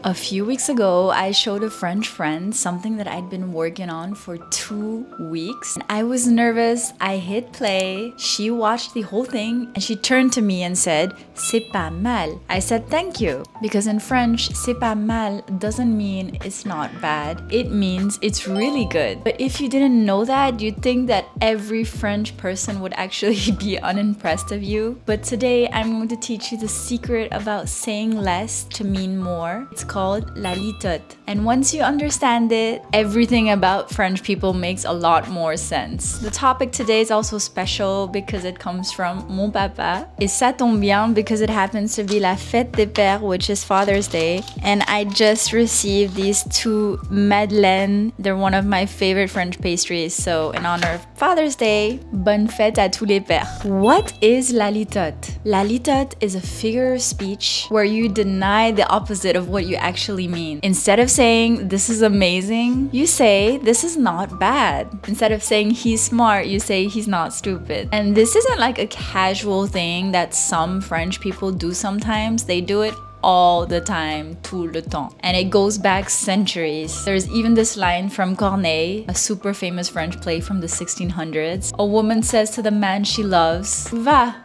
A few weeks ago, I showed a French friend something that I'd been working on for 2 weeks. I was nervous, I hit play, she watched the whole thing, and she turned to me and said, "C'est pas mal." I said thank you, because in French, "c'est pas mal" doesn't mean it's not bad, it means it's really good. But if you didn't know that, you'd think that every French person would actually be unimpressed of you. But today, I'm going to teach you the secret about saying less to mean more. It's called la litote. And once you understand it, everything about French people makes a lot more sense. The topic today is also special because it comes from mon papa. Et ça tombe bien because it happens to be la fête des pères, which is Father's Day. And I just received these 2 madeleines. They're one of my favorite French pastries. So in honor of Father's Day, bonne fête à tous les pères. What is la litote? La litote is a figure of speech where you deny the opposite of what you actually mean. Instead of saying this is amazing, you say this is not bad. Instead of saying he's smart, you say he's not stupid. And this isn't like a casual thing that some French people do sometimes. They do it all the time, tout le temps. And it goes back centuries. There's even this line from Corneille, a super famous French play from the 1600s. A woman says to the man she loves, "Va,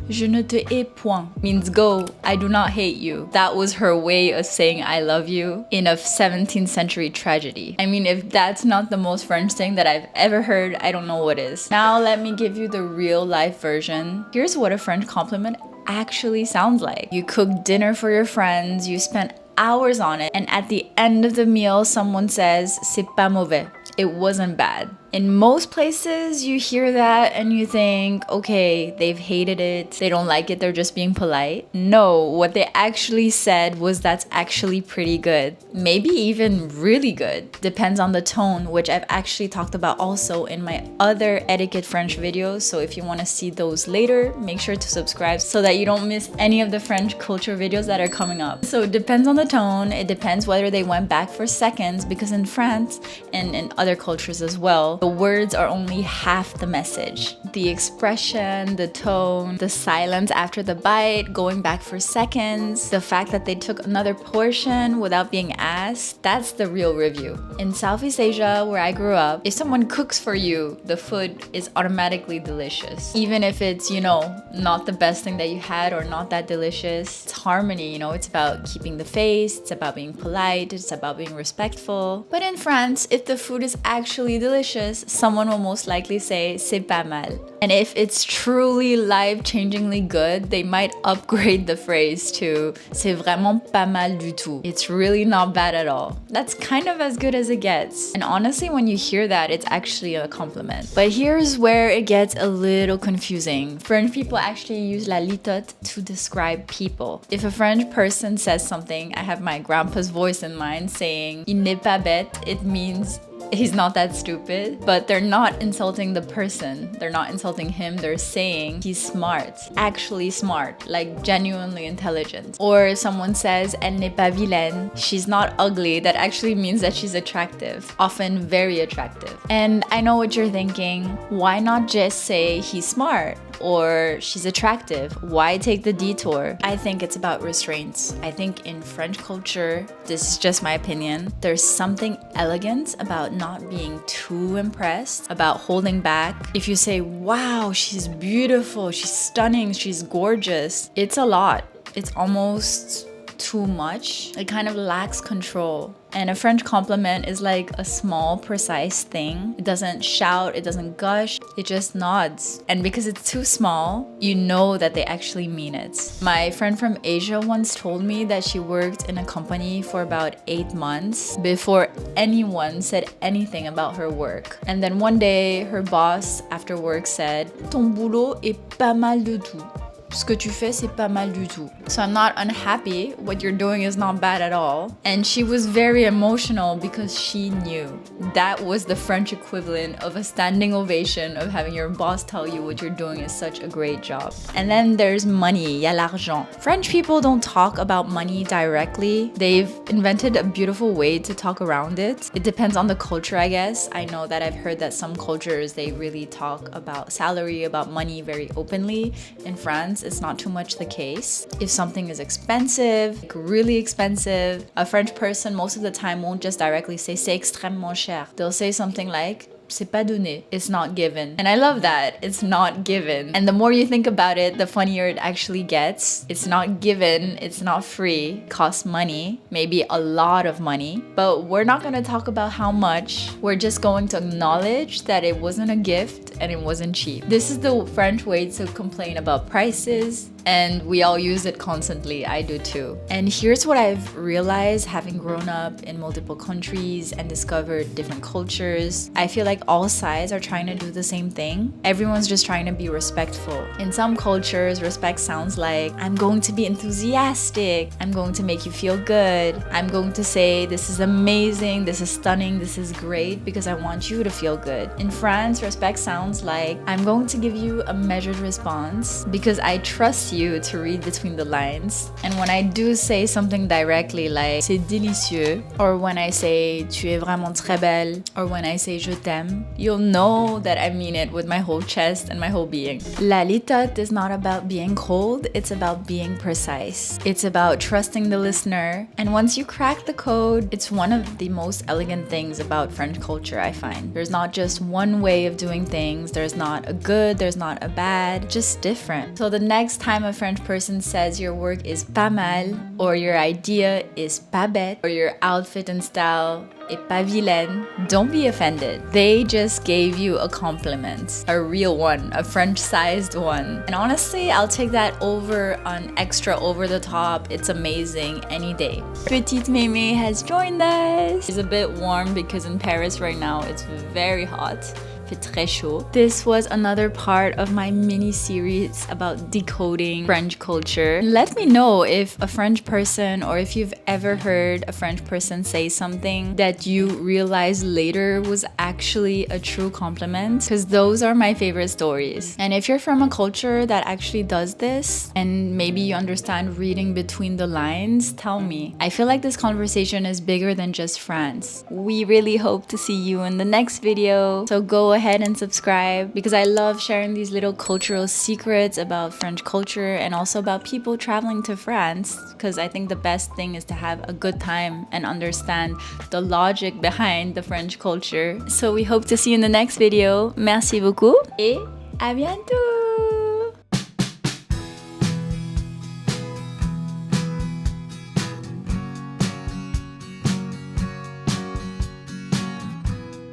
je ne te hais point," means go, I do not hate you. That was her way of saying I love you in a 17th century tragedy. I mean, if that's not the most French thing that I've ever heard, I don't know what is. Now let me give you the real life version. Here's what a French compliment actually sounds like. You cook dinner for your friends, you spent hours on it, and at the end of the meal, someone says, "C'est pas mauvais." It wasn't bad. In most places, you hear that and you think, okay, they've hated it, they don't like it, they're just being polite. No, what they actually said was that's actually pretty good. Maybe even really good. Depends on the tone, which I've actually talked about also in my other etiquette French videos. So if you want to see those later, make sure to subscribe so that you don't miss any of the French culture videos that are coming up. So it depends on the tone, it depends whether they went back for seconds, because in France and in other cultures as well, the words are only half the message. The expression, the tone, the silence after the bite, going back for seconds, the fact that they took another portion without being asked, that's the real review. In Southeast Asia, where I grew up, if someone cooks for you, the food is automatically delicious. Even if it's, not the best thing that you had or not that delicious, it's harmony, it's about keeping the face, it's about being polite, it's about being respectful. But in France, if the food is actually delicious, someone will most likely say "c'est pas mal." And if it's truly life-changingly good, they might upgrade the phrase to "c'est vraiment pas mal du tout." It's really not bad at all. That's kind of as good as it gets. And honestly, when you hear that, it's actually a compliment. But here's where it gets a little confusing. French people actually use la litote to describe people. If a French person says something, I have my grandpa's voice in mind saying "il n'est pas bête," it means he's not that stupid, but they're not insulting the person. They're not insulting him. They're saying he's smart, actually smart, like genuinely intelligent. Or if someone says "elle n'est pas vilaine," she's not ugly, that actually means that she's attractive, often very attractive. And I know what you're thinking. Why not just say he's smart? Or she's attractive? Why take the detour? I think it's about restraints. I think in French culture, this is just my opinion, there's something elegant about not being too impressed, about holding back. If you say, wow, she's beautiful, she's stunning, she's gorgeous, it's a lot. It's almost too much. It kind of lacks control. And a French compliment is like a small, precise thing. It doesn't shout, it doesn't gush, it just nods. And because it's too small, you know that they actually mean it. My friend from Asia once told me that she worked in a company for about 8 months before anyone said anything about her work. And then one day, her boss after work said, "Ton boulot est pas mal du tout. Ce que tu fais, c'est pas mal du tout. So I'm not unhappy. What you're doing is not bad at all." And she was very emotional because she knew. That was the French equivalent of a standing ovation of having your boss tell you what you're doing is such a great job. And then there's money, y a l'argent. French people don't talk about money directly. They've invented a beautiful way to talk around it. It depends on the culture, I guess. I know that I've heard that some cultures, they really talk about salary, about money very openly. In France, France, it's not too much the case. If something is expensive, like really expensive, a French person most of the time won't just directly say c'est extrêmement cher. They'll say something like c'est pas donné, it's not given. And I love that, it's not given. And the more you think about it, the funnier it actually gets. It's not given, it's not free, it costs money, maybe a lot of money. But we're not gonna talk about how much, we're just going to acknowledge that it wasn't a gift and it wasn't cheap. This is the French way to complain about prices, and we all use it constantly. I do too. And here's what I've realized having grown up in multiple countries and discovered different cultures. I feel like all sides are trying to do the same thing. Everyone's just trying to be respectful. In some cultures, respect sounds like, I'm going to be enthusiastic, I'm going to make you feel good, I'm going to say this is amazing, this is stunning, this is great, because I want you to feel good. In France, respect sounds like, I'm going to give you a measured response because I trust you to read between the lines. And when I do say something directly like c'est délicieux, or when I say tu es vraiment très belle, or when I say je t'aime, you'll know that I mean it with my whole chest and my whole being. La litote is not about being cold, it's about being precise. It's about trusting the listener. And once you crack the code, it's one of the most elegant things about French culture, I find. There's not just one way of doing things, there's not a good, there's not a bad, just different. So the next time a French person says your work is pas mal, or your idea is pas bête, or your outfit and style est pas vilaine, don't be offended. They just gave you a compliment, a real one, a French-sized one. And honestly, I'll take that over on extra over the top. It's amazing any day. Petite Mimi has joined us. It's a bit warm because in Paris right now it's very hot. Très chaud. This was another part of my mini series about decoding French culture. Let me know if a French person, or if you've ever heard a French person say something that you realized later was actually a true compliment, because those are my favorite stories. And if you're from a culture that actually does this, and maybe you understand reading between the lines, tell me. I feel like this conversation is bigger than just France. We really hope to see you in the next video, so go ahead and subscribe, because I love sharing these little cultural secrets about French culture and also about people traveling to France, because I think the best thing is to have a good time and understand the logic behind the French culture. So we hope to see you in the next video. Merci beaucoup et à bientôt!